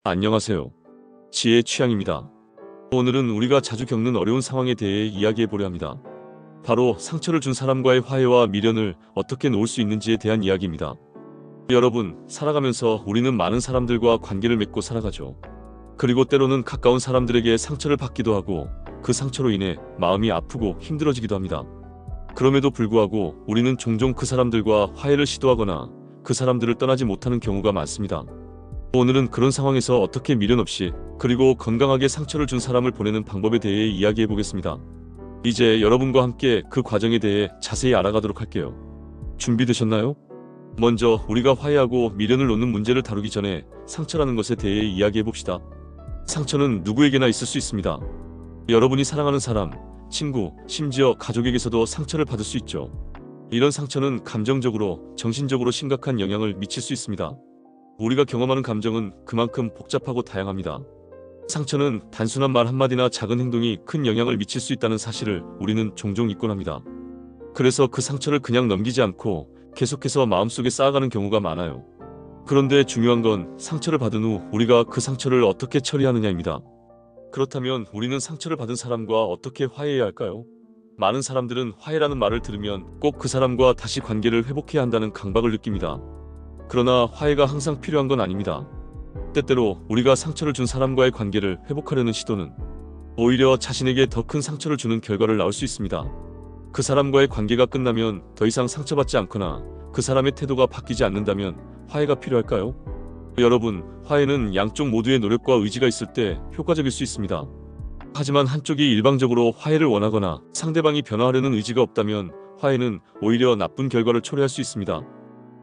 안녕하세요. 지혜 취향입니다. 오늘은 우리가 자주 겪는 어려운 상황에 대해 이야기해 보려 합니다. 바로 상처를 준 사람과의 화해와 미련을 어떻게 놓을 수 있는지에 대한 이야기입니다. 여러분, 살아가면서 우리는 많은 사람들과 관계를 맺고 살아가죠. 그리고 때로는 가까운 사람들에게 상처를 받기도 하고 그 상처로 인해 마음이 아프고 힘들어지기도 합니다. 그럼에도 불구하고 우리는 종종 그 사람들과 화해를 시도하거나 그 사람들을 떠나지 못하는 경우가 많습니다. 오늘은 그런 상황에서 어떻게 미련 없이 그리고 건강하게 상처를 준 사람을 보내는 방법에 대해 이야기해 보겠습니다. 이제 여러분과 함께 그 과정에 대해 자세히 알아가도록 할게요. 준비되셨나요? 먼저 우리가 화해하고 미련을 놓는 문제를 다루기 전에 상처라는 것에 대해 이야기해 봅시다. 상처는 누구에게나 있을 수 있습니다. 여러분이 사랑하는 사람, 친구, 심지어 가족에게서도 상처를 받을 수 있죠. 이런 상처는 감정적으로, 정신적으로 심각한 영향을 미칠 수 있습니다. 우리가 경험하는 감정은 그만큼 복잡하고 다양합니다. 상처는 단순한 말 한마디나 작은 행동이 큰 영향을 미칠 수 있다는 사실을 우리는 종종 잊곤 합니다. 그래서 그 상처를 그냥 넘기지 않고 계속해서 마음속에 쌓아가는 경우가 많아요. 그런데 중요한 건 상처를 받은 후 우리가 그 상처를 어떻게 처리하느냐입니다. 그렇다면 우리는 상처를 받은 사람과 어떻게 화해해야 할까요? 많은 사람들은 화해라는 말을 들으면 꼭 그 사람과 다시 관계를 회복해야 한다는 강박을 느낍니다. 그러나 화해가 항상 필요한 건 아닙니다. 때때로 우리가 상처를 준 사람과의 관계를 회복하려는 시도는 오히려 자신에게 더 큰 상처를 주는 결과를 낳을 수 있습니다. 그 사람과의 관계가 끝나면 더 이상 상처받지 않거나 그 사람의 태도가 바뀌지 않는다면 화해가 필요할까요? 여러분, 화해는 양쪽 모두의 노력과 의지가 있을 때 효과적일 수 있습니다. 하지만 한쪽이 일방적으로 화해를 원하거나 상대방이 변화하려는 의지가 없다면 화해는 오히려 나쁜 결과를 초래할 수 있습니다.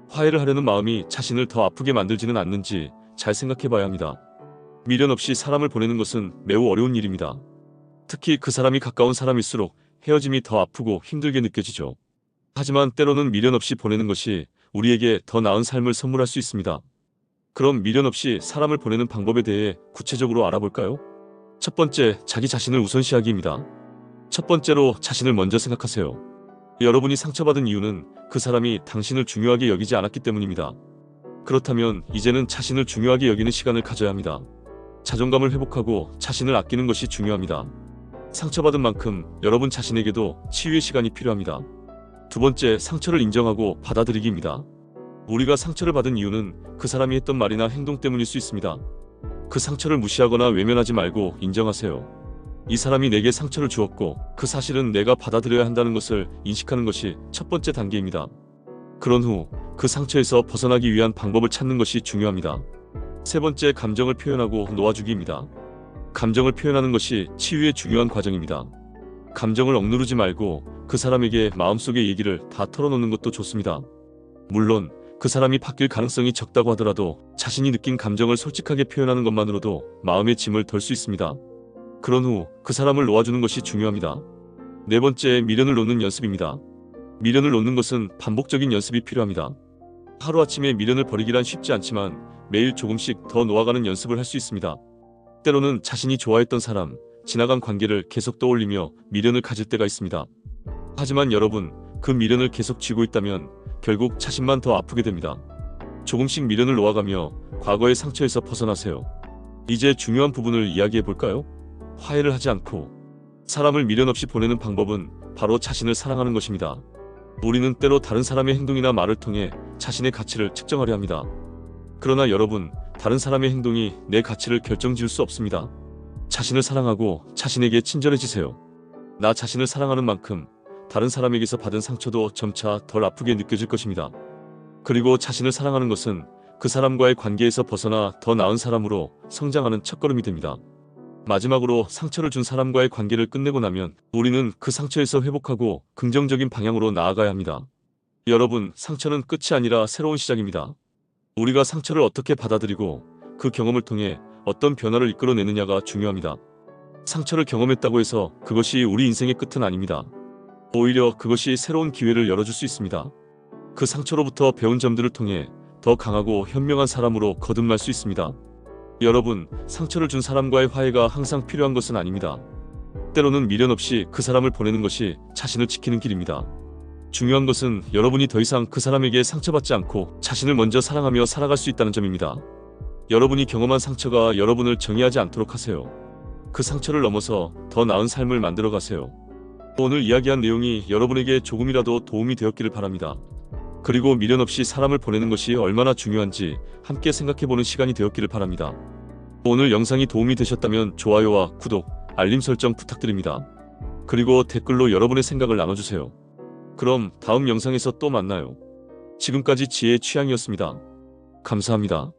화해를 하려는 마음이 자신을 더 아프게 만들지는 않는지 잘 생각해 봐야 합니다. 미련 없이 사람을 보내는 것은 매우 어려운 일입니다. 특히 그 사람이 가까운 사람일수록 헤어짐이 더 아프고 힘들게 느껴지죠. 하지만 때로는 미련 없이 보내는 것이 우리에게 더 나은 삶을 선물할 수 있습니다. 그럼 미련 없이 사람을 보내는 방법에 대해 구체적으로 알아볼까요? 첫 번째, 자기 자신을 우선시하기입니다. 첫 번째로 자신을 먼저 생각하세요. 여러분이 상처받은 이유는 그 사람이 당신을 중요하게 여기지 않았기 때문입니다. 그렇다면 이제는 자신을 중요하게 여기는 시간을 가져야 합니다. 자존감을 회복하고 자신을 아끼는 것이 중요합니다. 상처받은 만큼 여러분 자신에게도 치유의 시간이 필요합니다. 두 번째, 상처를 인정하고 받아들이기입니다. 우리가 상처를 받은 이유는 그 사람이 했던 말이나 행동 때문일 수 있습니다. 그 상처를 무시하거나 외면하지 말고 인정하세요. 이 사람이 내게 상처를 주었고 그 사실은 내가 받아들여야 한다는 것을 인식하는 것이 첫 번째 단계입니다. 그런 후 그 상처에서 벗어나기 위한 방법을 찾는 것이 중요합니다. 세 번째, 감정을 표현하고 놓아주기입니다. 감정을 표현하는 것이 치유의 중요한 과정입니다. 감정을 억누르지 말고 그 사람에게 마음속의 얘기를 다 털어놓는 것도 좋습니다. 물론 그 사람이 바뀔 가능성이 적다고 하더라도 자신이 느낀 감정을 솔직하게 표현하는 것만으로도 마음의 짐을 덜 수 있습니다. 그런 후 그 사람을 놓아주는 것이 중요합니다. 네 번째, 미련을 놓는 연습입니다. 미련을 놓는 것은 반복적인 연습이 필요합니다. 하루아침에 미련을 버리기란 쉽지 않지만 매일 조금씩 더 놓아가는 연습을 할 수 있습니다. 때로는 자신이 좋아했던 사람, 지나간 관계를 계속 떠올리며 미련을 가질 때가 있습니다. 하지만 여러분, 그 미련을 계속 쥐고 있다면 결국 자신만 더 아프게 됩니다. 조금씩 미련을 놓아가며 과거의 상처에서 벗어나세요. 이제 중요한 부분을 이야기해 볼까요? 화해를 하지 않고 사람을 미련 없이 보내는 방법은 바로 자신을 사랑하는 것입니다. 우리는 때로 다른 사람의 행동이나 말을 통해 자신의 가치를 측정하려 합니다. 그러나 여러분, 다른 사람의 행동이 내 가치를 결정지을 수 없습니다. 자신을 사랑하고 자신에게 친절해지세요. 나 자신을 사랑하는 만큼 다른 사람에게서 받은 상처도 점차 덜 아프게 느껴질 것입니다. 그리고 자신을 사랑하는 것은 그 사람과의 관계에서 벗어나 더 나은 사람으로 성장하는 첫걸음이 됩니다. 마지막으로, 상처를 준 사람과의 관계를 끝내고 나면 우리는 그 상처에서 회복하고 긍정적인 방향으로 나아가야 합니다. 여러분, 상처는 끝이 아니라 새로운 시작입니다. 우리가 상처를 어떻게 받아들이고 그 경험을 통해 어떤 변화를 이끌어내느냐가 중요합니다. 상처를 경험했다고 해서 그것이 우리 인생의 끝은 아닙니다. 오히려 그것이 새로운 기회를 열어줄 수 있습니다. 그 상처로부터 배운 점들을 통해 더 강하고 현명한 사람으로 거듭날 수 있습니다. 여러분, 상처를 준 사람과의 화해가 항상 필요한 것은 아닙니다. 때로는 미련 없이 그 사람을 보내는 것이 자신을 지키는 길입니다. 중요한 것은 여러분이 더 이상 그 사람에게 상처받지 않고 자신을 먼저 사랑하며 살아갈 수 있다는 점입니다. 여러분이 경험한 상처가 여러분을 정의하지 않도록 하세요. 그 상처를 넘어서 더 나은 삶을 만들어 가세요. 오늘 이야기한 내용이 여러분에게 조금이라도 도움이 되었기를 바랍니다. 그리고 미련 없이 사람을 보내는 것이 얼마나 중요한지 함께 생각해보는 시간이 되었기를 바랍니다. 오늘 영상이 도움이 되셨다면 좋아요와 구독, 알림 설정 부탁드립니다. 그리고 댓글로 여러분의 생각을 나눠주세요. 그럼 다음 영상에서 또 만나요. 지금까지 지혜의 취향이었습니다. 감사합니다.